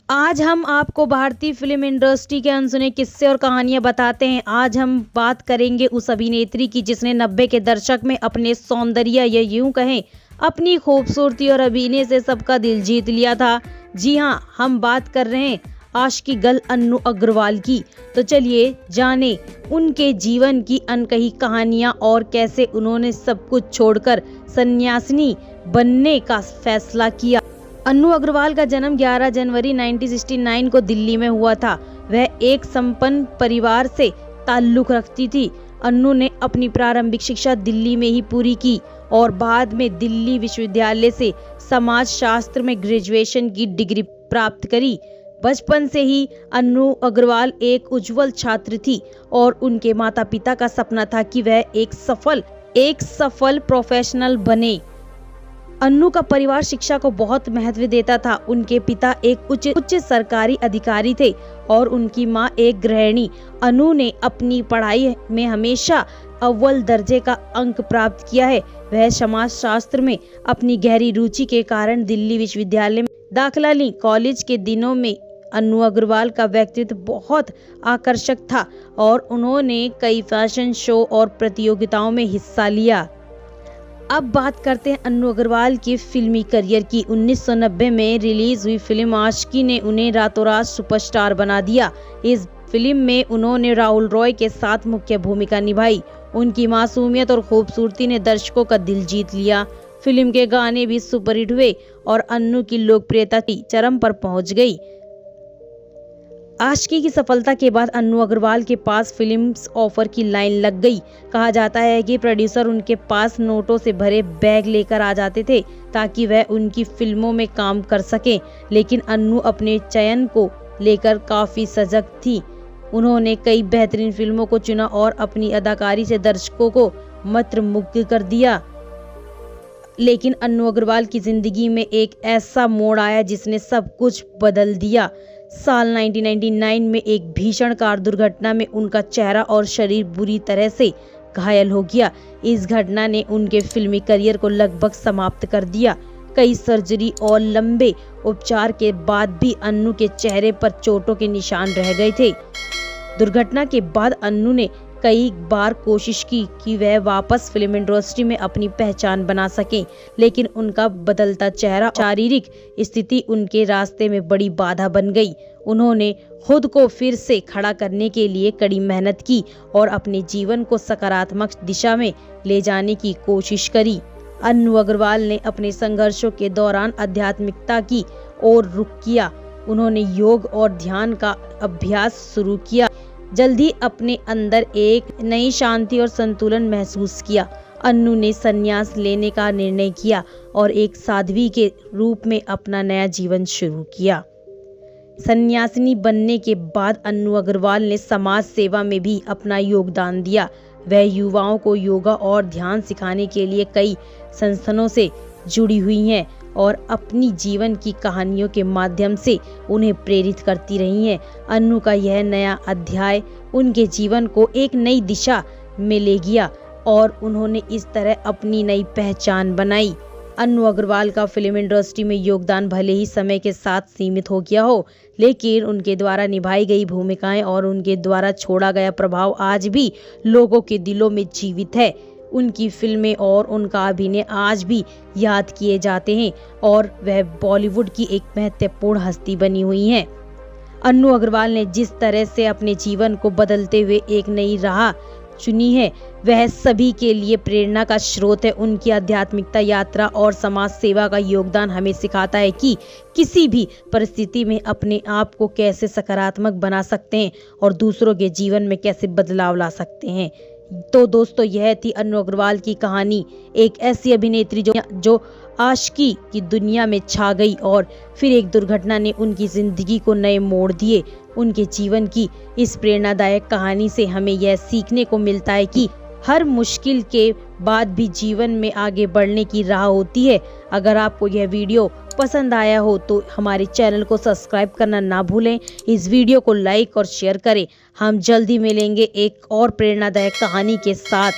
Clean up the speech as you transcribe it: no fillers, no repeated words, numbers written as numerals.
आज हम आपको भारतीय फिल्म इंडस्ट्री के अनसुने किस्से और कहानियां बताते हैं। आज हम बात करेंगे उस अभिनेत्री की जिसने 90 के दशक में अपने सौंदर्य या यूं कहें अपनी खूबसूरती और अभिनय से सबका दिल जीत लिया था। जी हाँ, हम बात कर रहे हैं आशिकी गर्ल अन्नू अग्रवाल की। तो चलिए जाने उनके जीवन की अनकही कहानियां और कैसे उन्होंने सब कुछ छोड़कर सन्यासिनी बनने का फैसला किया। अन्नू अग्रवाल का जन्म 11 जनवरी 1969 को दिल्ली में हुआ था। वह एक संपन्न परिवार से ताल्लुक रखती थी। अन्नू ने अपनी प्रारंभिक शिक्षा दिल्ली में ही पूरी की और बाद में दिल्ली विश्वविद्यालय से समाज शास्त्र में ग्रेजुएशन की डिग्री प्राप्त करी। बचपन से ही अन्नू अग्रवाल एक उज्जवल छात्र थी और उनके माता पिता का सपना था कि वह एक सफल प्रोफेशनल बने। अन्नू का परिवार शिक्षा को बहुत महत्व देता था। उनके पिता एक उच्च सरकारी अधिकारी थे और उनकी मां एक गृहिणी। अन्नू ने अपनी पढ़ाई में हमेशा अव्वल दर्जे का अंक प्राप्त किया है। वह समाज शास्त्र में अपनी गहरी रुचि के कारण दिल्ली विश्वविद्यालय में दाखिला ली। कॉलेज के दिनों में अन्नू अग्रवाल का व्यक्तित्व बहुत आकर्षक था और उन्होंने कई फैशन शो और प्रतियोगिताओं में हिस्सा लिया। अब बात करते हैं अन्नू अग्रवाल के फिल्मी करियर की। 1990 में रिलीज हुई फिल्म आशिकी ने उन्हें रातों रात सुपरस्टार बना दिया। इस फिल्म में उन्होंने राहुल रॉय के साथ मुख्य भूमिका निभाई। उनकी मासूमियत और खूबसूरती ने दर्शकों का दिल जीत लिया। फिल्म के गाने भी सुपरहिट हुए और अन्नू की लोकप्रियता चरम पर पहुंच गई। आशिकी की सफलता के बाद अन्नू अग्रवाल के पास फिल्म्स ऑफर की लाइन लग गई। कहा जाता है कि प्रोड्यूसर उनके पास नोटों से भरे बैग लेकर आ जाते थे ताकि वह उनकी फिल्मों में काम कर सके। लेकिन अन्नू अपने चयन को लेकर काफी सजग थी। उन्होंने कई बेहतरीन फिल्मों को चुना और अपनी अदाकारी से दर्शकों को मंत्रमुग्ध कर दिया। लेकिन अन्नू अग्रवाल की जिंदगी में एक ऐसा मोड़ आया जिसने सब कुछ बदल दिया। साल 1999 में एक भीषण कार दुर्घटना में उनका चेहरा और शरीर बुरी तरह से घायल हो गया। इस घटना ने उनके फिल्मी करियर को लगभग समाप्त कर दिया। कई सर्जरी और लंबे उपचार के बाद भी अन्नू के चेहरे पर चोटों के निशान रह गए थे। दुर्घटना के बाद अन्नू ने कई बार कोशिश की कि वह वापस फिल्म इंडस्ट्री में अपनी पहचान बना सकें, लेकिन उनका बदलता चेहरा, शारीरिक स्थिति उनके रास्ते में बड़ी बाधा बन गई। उन्होंने खुद को फिर से खड़ा करने के लिए कड़ी मेहनत की और अपने जीवन को सकारात्मक दिशा में ले जाने की कोशिश करी। अन्नू अग्रवाल ने अपने संघर्षों के दौरान आध्यात्मिकता की ओर रुख किया। उन्होंने योग और ध्यान का अभ्यास शुरू किया। जल्दी अपने अंदर एक नई शांति और संतुलन महसूस किया। अन्नू ने संन्यास लेने का निर्णय किया और एक साध्वी के रूप में अपना नया जीवन शुरू किया। सन्यासिनी बनने के बाद अन्नू अग्रवाल ने समाज सेवा में भी अपना योगदान दिया। वह युवाओं को योगा और ध्यान सिखाने के लिए कई संस्थानों से जुड़ी हुई हैं और अपनी जीवन की कहानियों के माध्यम से उन्हें प्रेरित करती रही हैं। अन्नू का यह नया अध्याय उनके जीवन को एक नई दिशा में ले गया और उन्होंने इस तरह अपनी नई पहचान बनाई। अन्नू अग्रवाल का फिल्म इंडस्ट्री में योगदान भले ही समय के साथ सीमित हो गया हो, लेकिन उनके द्वारा निभाई गई भूमिकाएं और उनके द्वारा छोड़ा गया प्रभाव आज भी लोगों के दिलों में जीवित है। उनकी फिल्में और उनका अभिनय आज भी याद किए जाते हैं और वह बॉलीवुड की एक महत्वपूर्ण हस्ती बनी हुई हैं। अन्नू अग्रवाल ने जिस तरह से अपने जीवन को बदलते हुए एक नई राह चुनी है, वह सभी के लिए प्रेरणा का स्रोत है। उनकी आध्यात्मिकता यात्रा और समाज सेवा का योगदान हमें सिखाता है कि किसी भी परिस्थिति में अपने आप को कैसे सकारात्मक बना सकते हैं और दूसरों के जीवन में कैसे बदलाव ला सकते हैं। तो दोस्तों, यह थी अन्नू अग्रवाल की कहानी, एक ऐसी अभिनेत्री जो आशिकी की दुनिया में छा गई और फिर एक दुर्घटना ने उनकी जिंदगी को नए मोड़ दिए। उनके जीवन की इस प्रेरणादायक कहानी से हमें यह सीखने को मिलता है कि हर मुश्किल के बाद भी जीवन में आगे बढ़ने की राह होती है। अगर आपको यह वीडियो पसंद आया हो तो हमारे चैनल को सब्सक्राइब करना ना भूलें। इस वीडियो को लाइक और शेयर करें। हम जल्दी मिलेंगे एक और प्रेरणादायक कहानी के साथ।